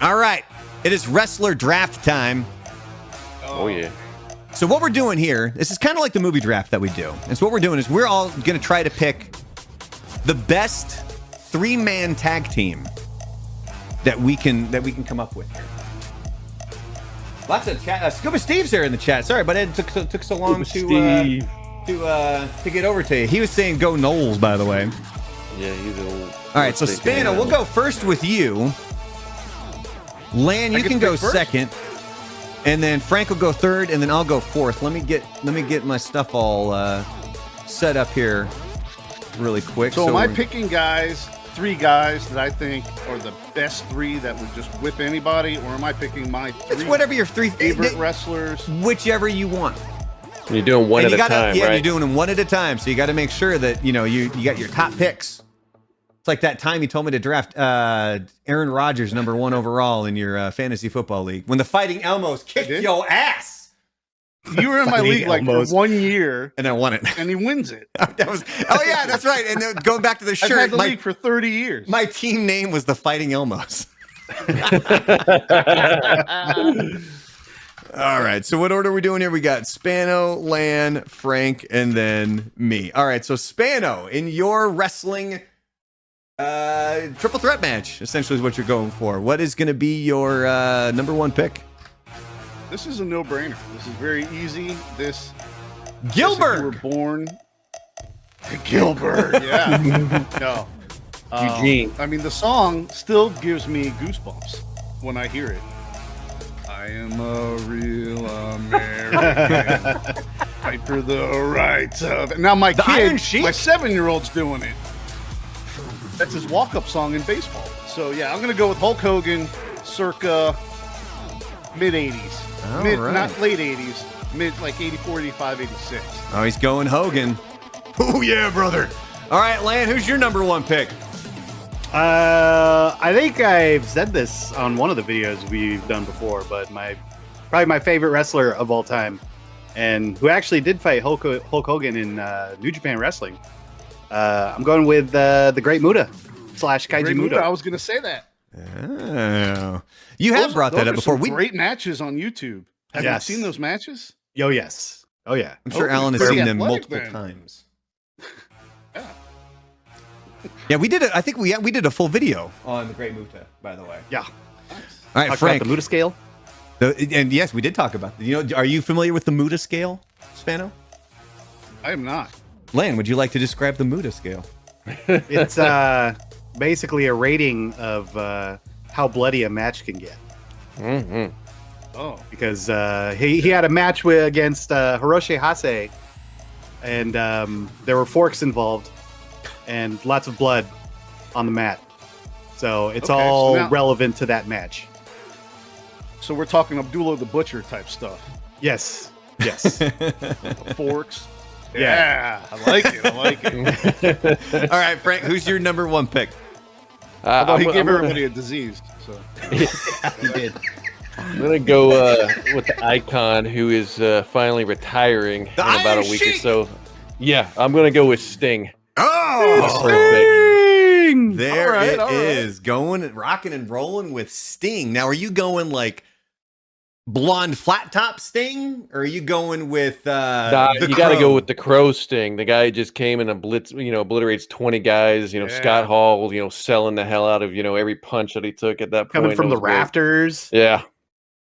All right. It is wrestler draft time. Oh, yeah. So what we're doing here, this is kind of like the movie draft that we do. And so what we're doing is we're all going to try to pick the best 3-man tag team that we can come up with here. Lots of chat. Scuba Steve's here in the chat. Sorry, but it took so long to get over to you. He was saying go Knowles, by the way. Yeah, he's old. All right, so Spano, we'll go first with you. Lan, you can go second, and then Frank will go third, and then I'll go fourth. Let me get my stuff all set up here really quick. So am I picking three guys that I think are the best 3 that would just whip anybody, or am I picking my 3 it's whatever your 3 favorite wrestlers? Whichever you want. You're doing one at a time, yeah, right? you're doing them one at a time. So you got to make sure that you got your top picks. It's like that time you told me to draft Aaron Rodgers #1 overall in your fantasy football league when the Fighting Elmos kicked your ass. You were in my league like for 1 year, and I won it, and he wins it. Oh yeah, that's right. And then going back to the shirt, I've had the league for 30 years. My team name was the Fighting Elmos. All right. So what order are we doing here? We got Spano, Lan, Frank, and then me. All right. So Spano, in your wrestling triple threat match, essentially is what you're going for. What is going to be your #1 pick? This is a no-brainer. This is very easy. Gilbert. You were born. Gilbert. Yeah. No. Eugene. I mean, the song still gives me goosebumps when I hear it. I am a real American. Fight for the rights of. Now my kid, my 7-year-old's doing it. That's his walk-up song in baseball. So yeah, I'm gonna go with Hulk Hogan, circa mid 80s, not late 80s, mid like 84, 85, 86. Oh, he's going Hogan. Oh yeah, brother. All right, Lan, who's your #1 pick? I think I've said this on one of the videos we've done before, but probably my favorite wrestler of all time, and who actually did fight Hulk Hogan in New Japan Wrestling. I'm going with the Great Muta / Kaiji Muta. I was going to say that. Oh, you have brought that up before. Great matches on YouTube. Have you seen those matches? Oh yes. Oh yeah. I'm sure Alan has seen them multiple times. Yeah, we did it. I think we did a full video on the Great Muta, by the way. Yeah. All right, Talk Frank. about the Muta scale. And yes, we did talk about that. Are you familiar with the Muta scale, Spano? I am not. Lan, would you like to describe the Muta scale? It's basically a rating of how bloody a match can get. Mm-hmm. Oh, because he had a match against Hiroshi Hase, and there were forks involved, and lots of blood on the mat. So it's all relevant to that match. So we're talking Abdullah the Butcher type stuff. Yes. Yes. Forks. Yeah, I like it. All right, Frank, who's your #1 pick? Although he gave everybody a disease. So. He did. I'm going to go with the Icon, who is finally retiring in about a week or so. Yeah, I'm going to go with Sting. Oh! Sting! There it is. Going, rocking and rolling with Sting. Now, are you going like blonde flat top Sting, or are you going with you got to go with the Crow Sting. The guy just came in and obliterates 20 guys. Scott Hall, selling the hell out of every punch that he took at that point. Coming from the rafters. Yeah.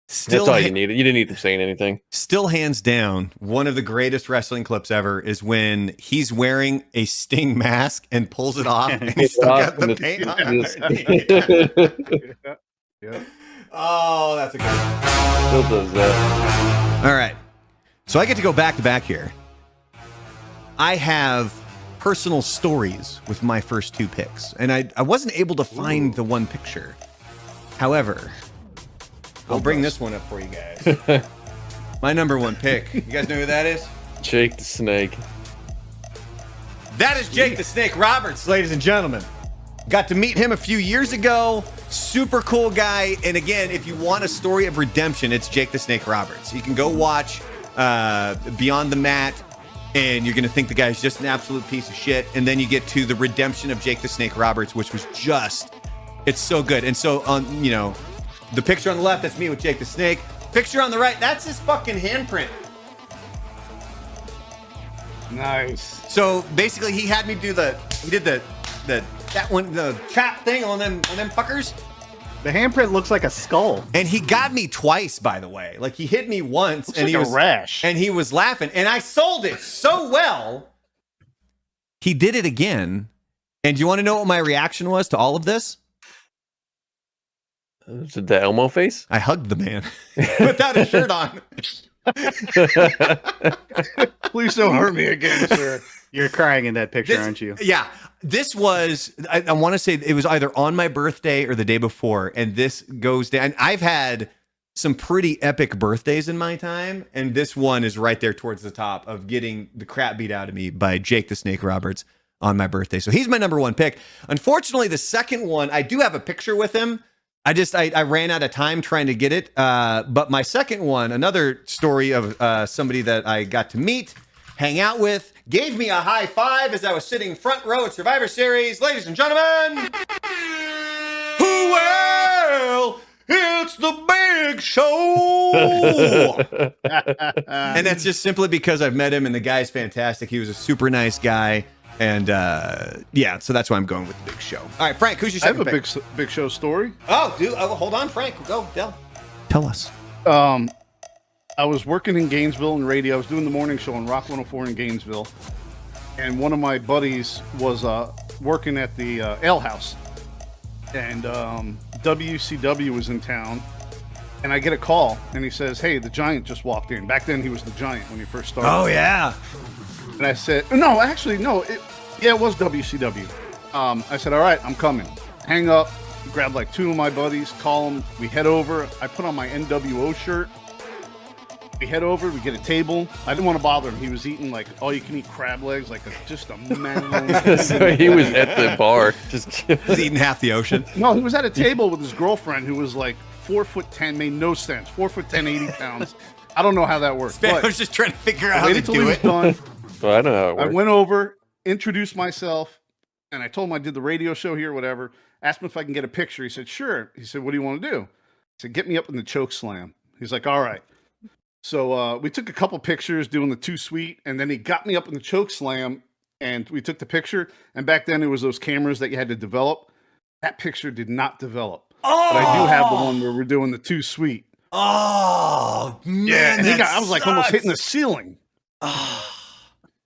Still, that's all you needed. You didn't need to say anything. Still, hands down, one of the greatest wrestling clips ever is when he's wearing a Sting mask and pulls it off, and he's still got the paint on. Yeah. Oh, that's a good one. Still does that. All right. So I get to go back to back here. I have personal stories with my first 2 picks, and I wasn't able to find the one picture. However, I'll bring this one up for you guys. My #1 pick. You guys know who that is? Jake the Snake. That is Jake the Snake Roberts, ladies and gentlemen. Got to meet him a few years ago. Super cool guy. And again, if you want a story of redemption, it's Jake the Snake Roberts. You can go watch Beyond the Mat and you're going to think the guy's just an absolute piece of shit. And then you get to the redemption of Jake the Snake Roberts, which was just, it's so good. And so on, you know, the picture on the left, that's me with Jake the Snake. Picture on the right, that's his fucking handprint. Nice. So basically, he had me do the trap thing on them fuckers. The handprint looks like a skull. And he got me twice, by the way. Like, he hit me once, Looks and like he was a rash. and he was laughing, and I sold it so well. He did it again, and do you want to know what my reaction was to all of this? Is it the Elmo face? I hugged the man without a shirt on. Please don't hurt me again, sir. You're crying in that picture, aren't you? Yeah. This was, I want to say it was either on my birthday or the day before. And this goes down. I've had some pretty epic birthdays in my time. And this one is right there towards the top of getting the crap beat out of me by Jake the Snake Roberts on my birthday. So he's my number one pick. Unfortunately, the second one, I do have a picture with him. I ran out of time trying to get it. But my second one, another story of somebody that I got to meet, hang out with, gave me a high five as I was sitting front row at Survivor Series. Ladies and gentlemen, well, it's the Big Show. And that's just simply because I've met him, and the guy's fantastic. He was a super nice guy. And yeah, so that's why I'm going with the Big Show. All right, Frank, who's your I have second a pick? big show story. Oh, dude, hold on, Frank. Go, tell us. I was working in Gainesville in radio. I was doing the morning show on Rock 104 in Gainesville, and one of my buddies was working at the ale house, and WCW was in town, and I get a call, and he says, "Hey, the Giant just walked in." Back then, he was the Giant when he first started. Oh yeah. And I said, "No, actually, no. It was WCW." I said, "All right, I'm coming." Hang up, grab like two of my buddies, call them. We head over. I put on my NWO shirt. We head over, we get a table. I didn't want to bother him. He was eating like all-you-can-eat crab legs, like just a man. So he was at the bar, just He's eating half the ocean. No, he was at a table with his girlfriend who was like 4'10", made no sense. 4'10", 80 pounds. I don't know how that works. I But was just trying to figure out I how to waited till he do was it. done. Well, I know how it I works. went over, introduced myself, and I told him I did the radio show here, whatever. Asked him if I can get a picture. He said, "Sure." He said, "What do you want to do?" I said, "Get me up in the choke slam." He's like, "All right." So we took a couple pictures doing the 2 Sweet, and then he got me up in the choke slam, and we took the picture. And back then, it was those cameras that you had to develop. That picture did not develop. Oh, But I do have the one where we're doing the 2 Sweet. Oh man, And that I was like almost sucks. hitting the ceiling. Oh,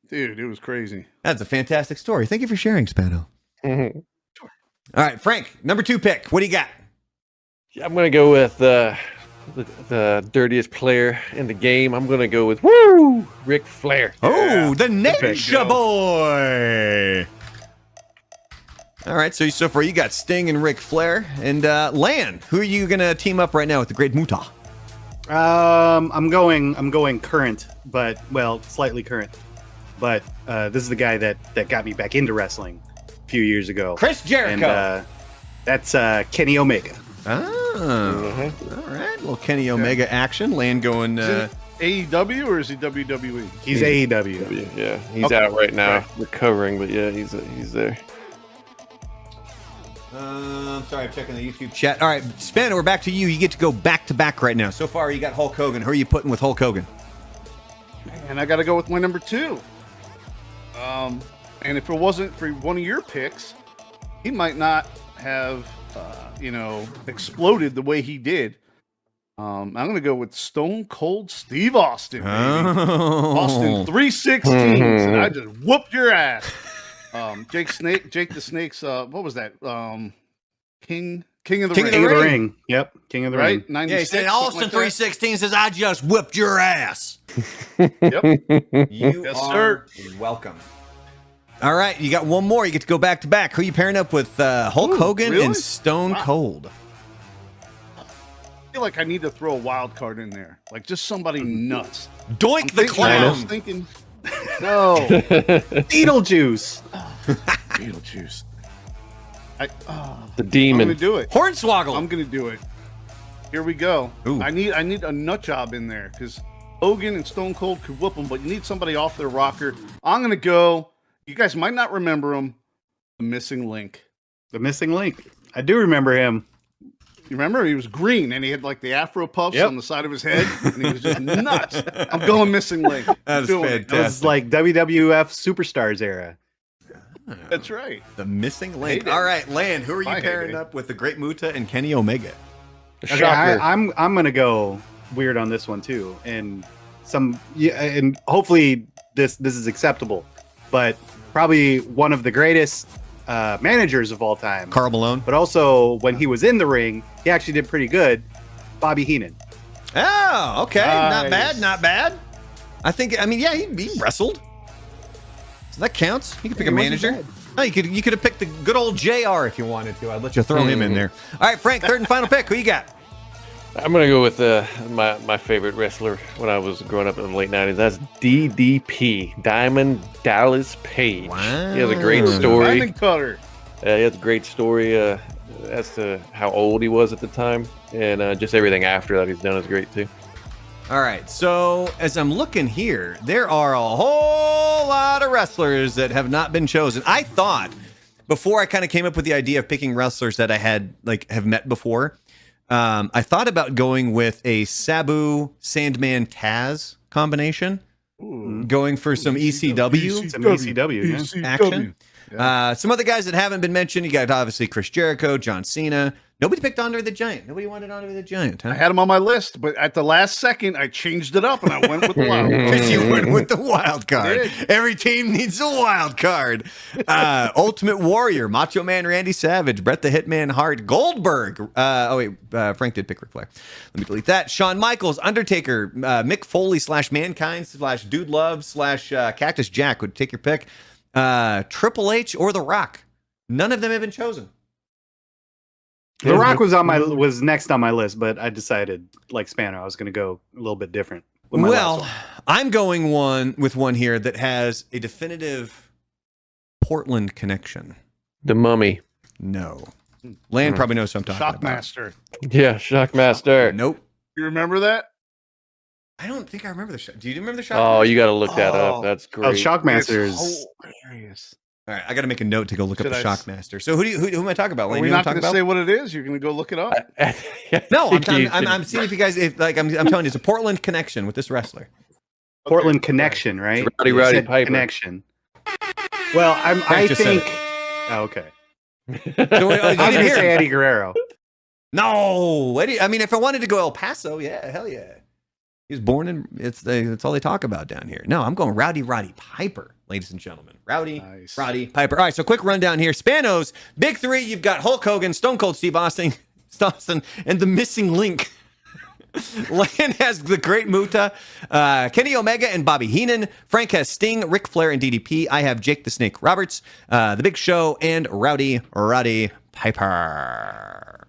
Dude, it was crazy. that's a fantastic story. Thank you for sharing, Spano. Mhm. All right, Frank, number 2 pick. What do you got? I'm gonna go with the dirtiest player in the game. I'm gonna go with Ric Flair. Oh, the pick, Nature Joe. Boy. All right, so far you got Sting and Ric Flair. And Lan, who are you gonna team up right now with the Great Muta? I'm going current, but well, slightly current. But this is the guy that got me back into wrestling a few years ago. Chris Jericho. And that's Kenny Omega. Oh, all right. Little Kenny Omega action. Lan going. Is it AEW or is he WWE? He's AEW. Yeah, he's Okay. out right now, Right. recovering, but yeah, he's there. Sorry, I'm checking the YouTube chat. All right, Spano, we're back to you. You get to go back to back right now. So far, you got Hulk Hogan. Who are you putting with Hulk Hogan? And I got to go with my number 2. And if it wasn't for one of your picks, he might not have, exploded the way he did. I'm going to go with Stone Cold Steve Austin, baby. Austin 316. And I just whooped your ass. Jake the Snake's, what was that? King of the King Ring. of the King of the Ring. Ring. Yep, King of the Right? Ring. 96, Yeah, he said something Austin like that. 316 says, I just whipped your ass. Yep. You Yes, are welcome. All right, you got one more. You get to go back to back. Who are you pairing up with? Hulk Ooh, Hogan really? and Stone Wow. Cold. I feel like I need to throw a wild card in there. Like just somebody nuts. Doink I'm the thinking- I was Clown. thinking, no, Beetlejuice. Beetlejuice. I'm The gonna demon. do it. Hornswoggle. I'm gonna do it. Here we go. Ooh. I need a nut job in there because Hogan and Stone Cold could whoop them, but you need somebody off their rocker. I'm gonna go. You guys might not remember him. The Missing Link. The Missing Link. I do remember him. You remember? He was green and he had like the afro puffs Yep. on the side of his head, and he was just nuts. I'm going Missing Link. That is Doing it. It was like WWF Superstars era. That's right. The Missing Link. Hate it. All right, Lan, who are you I hate pairing it. up with the Great Muta and Kenny Omega? Okay, Shocker. I'm gonna go weird on this one too, and and hopefully this is acceptable, but probably one of the greatest managers of all time. Carl Malone. But also when he was in the ring, he actually did pretty good. Bobby Heenan. Oh, okay. Not Nice. bad, not bad. I mean, yeah, he wrestled. So that counts. You could pick a He wasn't manager. bad. Oh, you could have picked the good old JR if you wanted to. I'd let you throw him in there. All right, Frank, third and final pick. Who you got? I'm gonna go with my favorite wrestler when I was growing up in the late '90s. That's DDP, Diamond Dallas Page. Wow. He has a great story. Diamond Cutter. He has a great story as to how old he was at the time, and just everything after that he's done is great too. All right, so as I'm looking here, there are a whole lot of wrestlers that have not been chosen. I thought before I kind of came up with the idea of picking wrestlers that I have met before, I thought about going with a Sabu Sandman Taz combination, going for some ECW Some ECW, yeah. action. Some other guys that haven't been mentioned. You got obviously Chris Jericho, John Cena. Nobody picked Andre the Giant. Nobody wanted Andre the Giant, huh? I had him on my list, but at the last second, I changed it up and I went with the wild card. Because you went with the wild card. I did. Every team needs a wild card. Ultimate Warrior, Macho Man Randy Savage, Bret the Hitman Hart, Goldberg. Frank did pick Ric Flair. Let me delete that. Shawn Michaels, Undertaker, Mick Foley / Mankind / Dude Love / Cactus Jack. Would take your pick. Triple H or The Rock. None of them have been chosen. The Rock was next on my list, but I decided, like Spano, I was going to go a little bit different. With my last Well, one. I'm going with one here that has a definitive Portland connection. The Mummy. No. Land probably knows what I'm talking about. Shockmaster. Yeah, Shockmaster. Nope. You remember that? I don't think I remember the show. Do you remember the show? Oh, you got to look that Oh. up. That's Oh, great. Shockmasters. It's hilarious. All right, I got to make a note to go look up Should the I Shockmaster. So who am I talking about? Are Lane, we you know not what I'm going to talking say about? what it is? You're going to go look it up? No, I'm You should- seeing if you guys. I'm telling you, it's a Portland connection with this wrestler. Portland Okay. Connection, right? Rowdy You Roddy said Piper. Connection. Well, I Frank just said think. Oh, okay. So, you I was didn't going to hear say him. Eddie Guerrero. No, Eddie. I mean, if I wanted to go El Paso, yeah, hell yeah. He was born in. It's all they talk about down here. No, I'm going Rowdy Roddy Piper, ladies and gentlemen. Rowdy Nice. Roddy Piper. All right, so quick rundown here. Spanos, big three. You've got Hulk Hogan, Stone Cold Steve Austin, and the missing link. Lan has the Great Muta, Kenny Omega and Bobby Heenan. Frank has Sting, Ric Flair, and DDP. I have Jake the Snake Roberts, The Big Show, and Rowdy Roddy Piper.